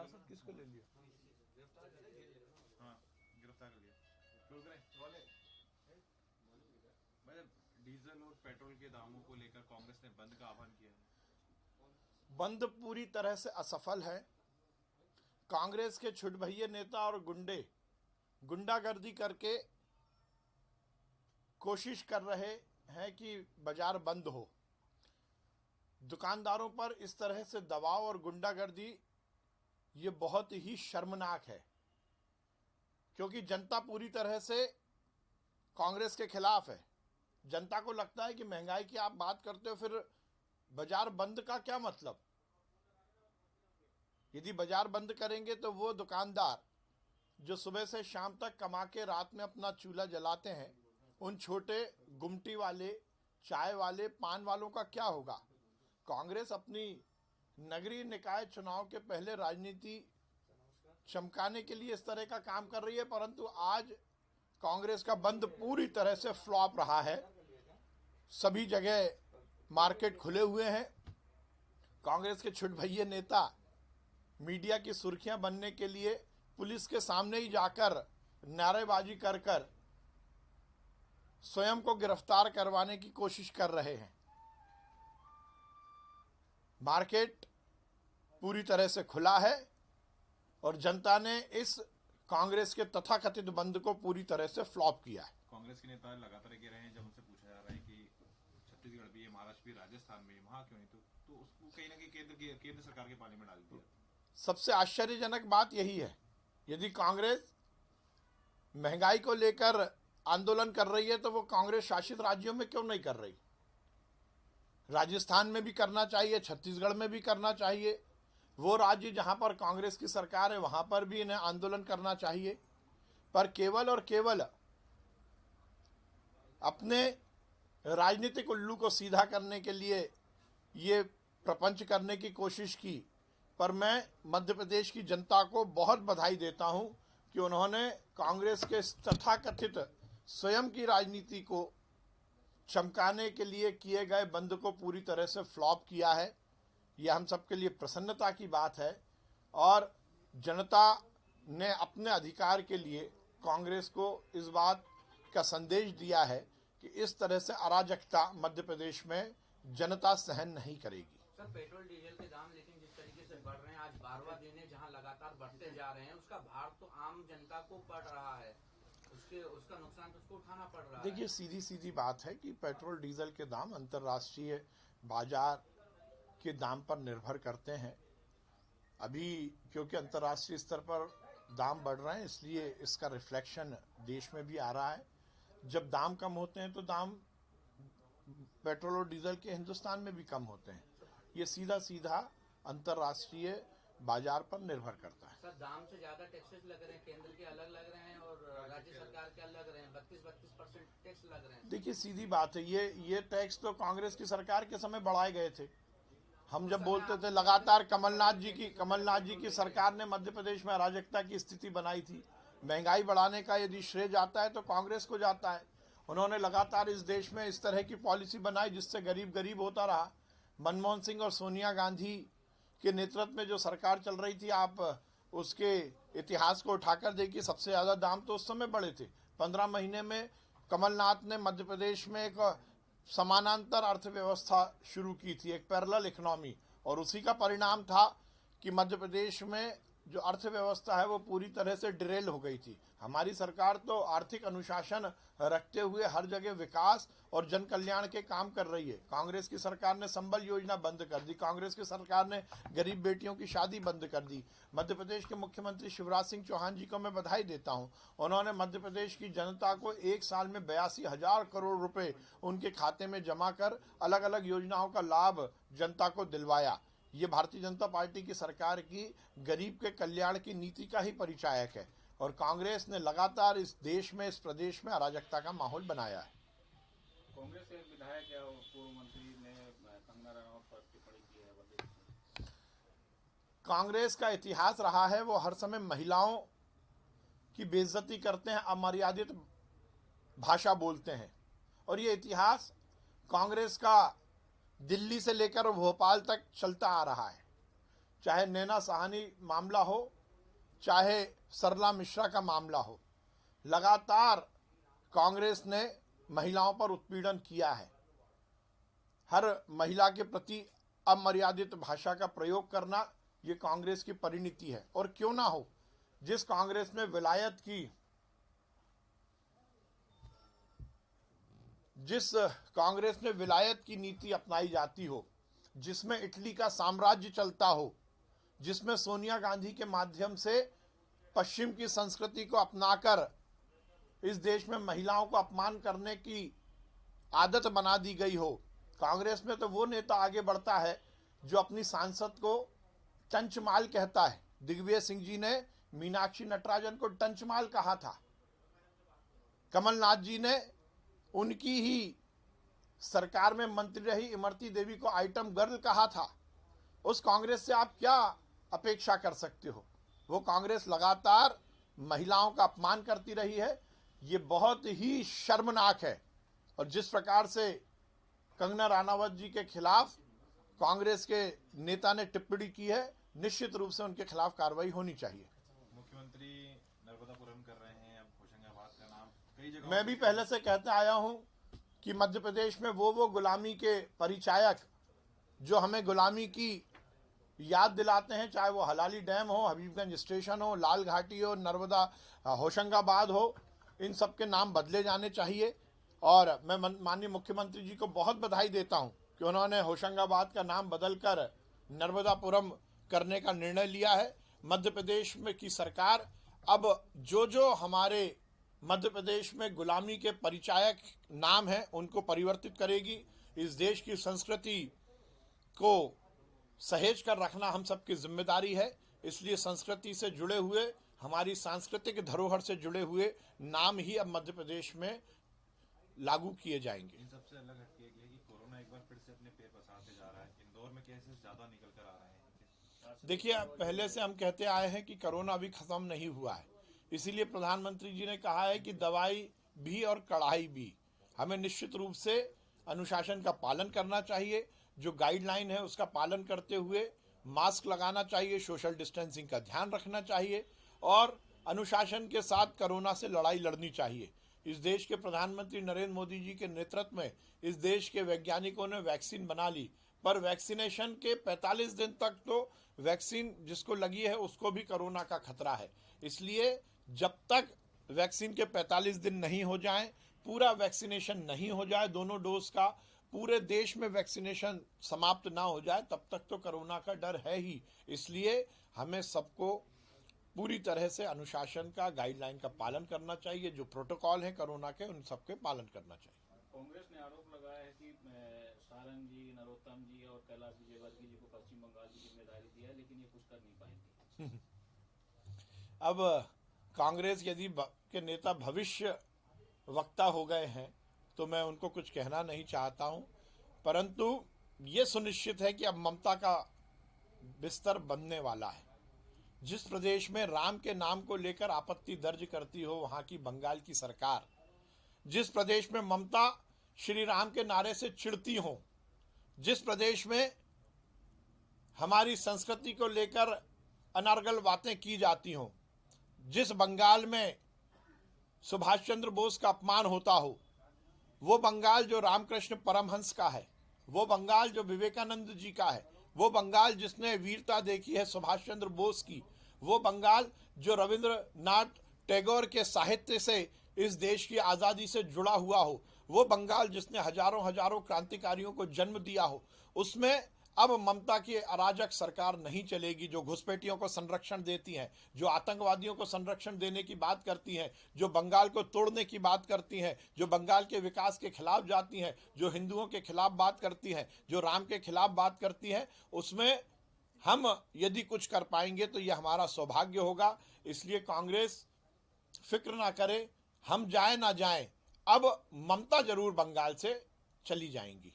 हिरासत किसको ले लिया? हाँ, गिरफ्तार कर लिया। डीजल और पेट्रोल के दामों को लेकर कांग्रेस ने बंद का आह्वान किया है। बंद पूरी तरह से असफल है। कांग्रेस के छुटभइये नेता और गुंडागर्दी करके कोशिश कर रहे हैं कि बाजार बंद हो। दुकानदारों पर इस तरह से दबाव और गुंडागर्दी ये बहुत ही शर्मनाक है, क्योंकि जनता पूरी तरह से कांग्रेस के खिलाफ है। जनता को लगता है कि महंगाई की आप बात करते हो, फिर बाजार बंद का क्या मतलब? यदि बाजार बंद करेंगे तो वो दुकानदार जो सुबह से शाम तक कमा के रात में अपना चूल्हा जलाते हैं, उन छोटे गुमटी वाले, चाय वाले, पान वालों का क्या होगा? कांग्रेस अपनी नगरीय निकाय चुनाव के पहले राजनीति चमकाने के लिए इस तरह का काम कर रही है, परंतु आज कांग्रेस का बंद पूरी तरह से फ्लॉप रहा है। सभी जगह मार्केट खुले हुए हैं। कांग्रेस के छुटभइये नेता मीडिया की सुर्खियां बनने के लिए पुलिस के सामने ही जाकर नारेबाजी कर कर स्वयं को गिरफ्तार करवाने की कोशिश कर रहे हैं। मार्केट पूरी तरह से खुला है और जनता ने इस कांग्रेस के तथाकथित बंद को पूरी तरह से फ्लॉप किया है। कांग्रेस के नेता लगातार कह रहे हैं, जब उनसे पूछा जा रहा है कि छत्तीसगढ़ भी है, महाराष्ट्र भी, राजस्थान में, वहां क्यों नहीं, तो उसको कहीं ना कहीं केंद्र सरकार के पाले में डाल दिया। सबसे आश्चर्यजनक बात यही है, यदि कांग्रेस महंगाई को लेकर आंदोलन कर रही है तो वो कांग्रेस शासित राज्यों में क्यों नहीं कर रही? राजस्थान में भी करना चाहिए, छत्तीसगढ़ में भी करना चाहिए। वो राज्य जहां पर कांग्रेस की सरकार है वहां पर भी इन्हें आंदोलन करना चाहिए। पर केवल और केवल अपने राजनीतिक उल्लू को सीधा करने के लिए ये प्रपंच करने की कोशिश की। पर मैं मध्य प्रदेश की जनता को बहुत बधाई देता हूं कि उन्होंने कांग्रेस के तथाकथित स्वयं की राजनीति को चमकाने के लिए किए गए बंद को पूरी तरह से फ्लॉप किया है। यह हम सबके लिए प्रसन्नता की बात है और जनता ने अपने अधिकार के लिए कांग्रेस को इस बात का संदेश दिया है कि इस तरह से अराजकता मध्य प्रदेश में जनता सहन नहीं करेगी। सर, पेट्रोल डीजल के दाम लेकिन जिस तरीके से बढ़ रहे हैं, आज 12वां दिन है जहां लगातार बढ़ते जा रहे हैं, उसका भार तो आम जनता को पड़ रहा है, उसका नुकसान तो उसको उठाना पड़ रहा है। देखिए, सीधी बात है कि पेट्रोल डीजल के दाम अंतर्राष्ट्रीय बाजार के दाम पर निर्भर करते हैं। अभी क्योंकि अंतर्राष्ट्रीय स्तर पर दाम बढ़ रहे हैं, इसलिए इसका रिफ्लेक्शन देश में भी आ रहा है। जब दाम कम होते हैं तो दाम पेट्रोल और डीजल के हिंदुस्तान में भी कम होते हैं। ये सीधा अंतर्राष्ट्रीय बाजार पर निर्भर करता है। सर, दाम से ज्यादा टैक्सेस लग रहे हैं, केंद्र के अलग लग रहे हैं और राज्य सरकार के अलग लग रहे हैं, 32% टैक्स लग रहे हैं। देखिए, सीधी बात है, ये टैक्स तो कांग्रेस की सरकार के समय बढ़ाए गए थे। हम जब बोलते थे लगातार कमलनाथ जी की सरकार ने मध्य प्रदेश में अराजकता की स्थिति बनाई थी। महंगाई बढ़ाने का यदि श्रेय जाता है तो कांग्रेस को जाता है। उन्होंने लगातार इस देश में इस तरह की पॉलिसी बनाई जिससे गरीब होता रहा। मनमोहन सिंह और सोनिया गांधी के नेतृत्व में जो सरकार चल रही थी, आप उसके इतिहास को उठाकर देखिए, सबसे ज़्यादा दाम तो उस समय बढ़े थे। 15 महीने में कमलनाथ ने मध्य प्रदेश में एक समानांतर अर्थव्यवस्था शुरू की थी, एक पैरेलल इकोनॉमी, और उसी का परिणाम था कि मध्य प्रदेश में जो अर्थव्यवस्था है वो पूरी तरह से डिरेल हो गई थी। हमारी सरकार तो आर्थिक अनुशासन रखते हुए हर जगह विकास और जन कल्याण के काम कर रही है। कांग्रेस की सरकार ने संबल योजना बंद कर दी, कांग्रेस की सरकार ने गरीब बेटियों की शादी बंद कर दी। मध्य प्रदेश के मुख्यमंत्री शिवराज सिंह चौहान जी को मैं बधाई देता हूं। उन्होंने मध्य प्रदेश की जनता को एक साल में 82,000 करोड़ रुपए उनके खाते में जमा कर अलग अलग योजनाओं का लाभ जनता को दिलवाया। ये भारतीय जनता पार्टी की सरकार की गरीब के कल्याण की नीति का ही परिचायक है और कांग्रेस ने लगातार इस देश में, इस प्रदेश में अराजकता का माहौल बनाया है। कांग्रेस के विधायक या पूर्व मंत्री ने कंगना रनौत पर टिप्पणी की है। कांग्रेस का इतिहास रहा है, वो हर समय महिलाओं की बेइज्जती करते हैं, अमर्यादित भाषा बोलते हैं और ये इतिहास कांग्रेस का दिल्ली से लेकर भोपाल तक चलता आ रहा है। चाहे नैना साहनी मामला हो, चाहे सरला मिश्रा का मामला हो, लगातार कांग्रेस ने महिलाओं पर उत्पीड़न किया है। हर महिला के प्रति अमर्यादित भाषा का प्रयोग करना ये कांग्रेस की परिणति है। और क्यों ना हो, जिस कांग्रेस में विलायत की, जिस कांग्रेस में विलायत की नीति अपनाई जाती हो, जिसमें इटली का साम्राज्य चलता हो, जिसमें सोनिया गांधी के माध्यम से पश्चिम की संस्कृति को अपनाकर इस देश में महिलाओं को अपमान करने की आदत बना दी गई हो, कांग्रेस में तो वो नेता आगे बढ़ता है जो अपनी सांसद को टंचमाल कहता है। दिग्विजय सिंह जी ने मीनाक्षी नटराजन को टंचमाल कहा था। कमलनाथ जी ने उनकी ही सरकार में मंत्री रही इमरती देवी को आइटम गर्ल कहा था। उस कांग्रेस से आप क्या अपेक्षा कर सकते हो? वो कांग्रेस लगातार महिलाओं का अपमान करती रही है। ये बहुत ही शर्मनाक है। और जिस प्रकार से कंगना रनावत जी के खिलाफ कांग्रेस के नेता ने टिप्पणी की है, निश्चित रूप से उनके खिलाफ कार्रवाई होनी चाहिए। मुख्यमंत्री नर्मदापुरम कर रहे हैं, अब होशंगाबाद का नाम कई जगह। मैं भी पहले से कहते आया हूं कि मध्य प्रदेश में वो गुलामी के परिचायक जो हमें गुलामी की याद दिलाते हैं, चाहे वो हलाली डैम हो, हबीबगंज स्टेशन हो, लाल घाटी हो, नर्मदा होशंगाबाद हो, इन सब के नाम बदले जाने चाहिए। और मैं माननीय मुख्यमंत्री जी को बहुत बधाई देता हूं कि उन्होंने होशंगाबाद का नाम बदलकर नर्मदापुरम करने का निर्णय लिया है। मध्य प्रदेश में की सरकार अब जो हमारे मध्य प्रदेश में गुलामी के परिचायक नाम हैं उनको परिवर्तित करेगी। इस देश की संस्कृति को सहेज कर रखना हम सबकी जिम्मेदारी है। इसलिए संस्कृति से जुड़े हुए, हमारी सांस्कृतिक धरोहर से जुड़े हुए नाम ही अब मध्य प्रदेश में लागू किए जाएंगे। इन सबसे अलग हटके कि कोरोना एक बार फिर से अपने पैर पसारते जा रहा है। इंदौर में केसेस ज्यादा निकल कर आ रहे हैं। देखिए, पहले से हम कहते आए हैं कि कोरोना अभी खत्म नहीं हुआ है। इसीलिए प्रधानमंत्री जी ने कहा है कि दवाई भी और कड़ाई भी। हमें निश्चित रूप से अनुशासन का पालन करना चाहिए। जो गाइडलाइन है उसका पालन करते हुए मास्क लगाना चाहिए, सोशल डिस्टेंसिंग का ध्यान रखना चाहिए और अनुशासन के साथ कोरोना से लड़ाई लड़नी चाहिए। इस देश के प्रधानमंत्री नरेंद्र मोदी जी के नेतृत्व में इस देश के वैज्ञानिकों ने वैक्सीन बना ली, पर वैक्सीनेशन के 45 दिन तक तो वैक्सीन जिसको लगी है उसको भी कोरोना का खतरा है। इसलिए जब तक वैक्सीन के 45 दिन नहीं हो जाएं, पूरा वैक्सीनेशन नहीं हो जाए, दोनों डोज का पूरे देश में वैक्सीनेशन समाप्त ना हो जाए, तब तक तो कोरोना का डर है ही। इसलिए हमें सबको पूरी तरह से अनुशासन का, गाइडलाइन का पालन करना चाहिए। जो प्रोटोकॉल है कोरोना के, उन सबके पालन करना चाहिए। कांग्रेस ने आरोप लगाया है कि सारंग जी, नरोत्तम जी और कैलाश विजयवर्गीय जी को पश्चिम बंगाल की जिम्मेदारी दी है, लेकिन ये कुछ कर नहीं पाएंगे। अब कांग्रेस यदि के नेता भविष्य वक्ता हो गए हैं तो मैं उनको कुछ कहना नहीं चाहता हूं, परंतु ये सुनिश्चित है कि अब ममता का बिस्तर बनने वाला है। जिस प्रदेश में राम के नाम को लेकर आपत्ति दर्ज करती हो वहां की बंगाल की सरकार, जिस प्रदेश में ममता श्री राम के नारे से चिढ़ती हो, जिस प्रदेश में हमारी संस्कृति को लेकर अनर्गल बातें की जाती हो, जिस बंगाल में सुभाष चंद्र बोस का अपमान होता हो, वो बंगाल जो रामकृष्ण परमहंस का है, वो बंगाल जो विवेकानंद जी का है, वो बंगाल जिसने वीरता देखी है सुभाष चंद्र बोस की, वो बंगाल जो रविंद्रनाथ टैगोर के साहित्य से इस देश की आज़ादी से जुड़ा हुआ हो, वो बंगाल जिसने हजारों क्रांतिकारियों को जन्म दिया हो, उसमें अब ममता की अराजक सरकार नहीं चलेगी। जो घुसपैठियों को संरक्षण देती हैं, जो आतंकवादियों को संरक्षण देने की बात करती हैं, जो बंगाल को तोड़ने की बात करती हैं, जो बंगाल के विकास के खिलाफ जाती हैं, जो हिंदुओं के खिलाफ बात करती हैं, जो राम के खिलाफ बात करती हैं, उसमें हम यदि कुछ कर पाएंगे तो यह हमारा सौभाग्य होगा। इसलिए कांग्रेस फिक्र ना करे, हम जाए ना जाए, अब ममता जरूर बंगाल से चली जाएंगी।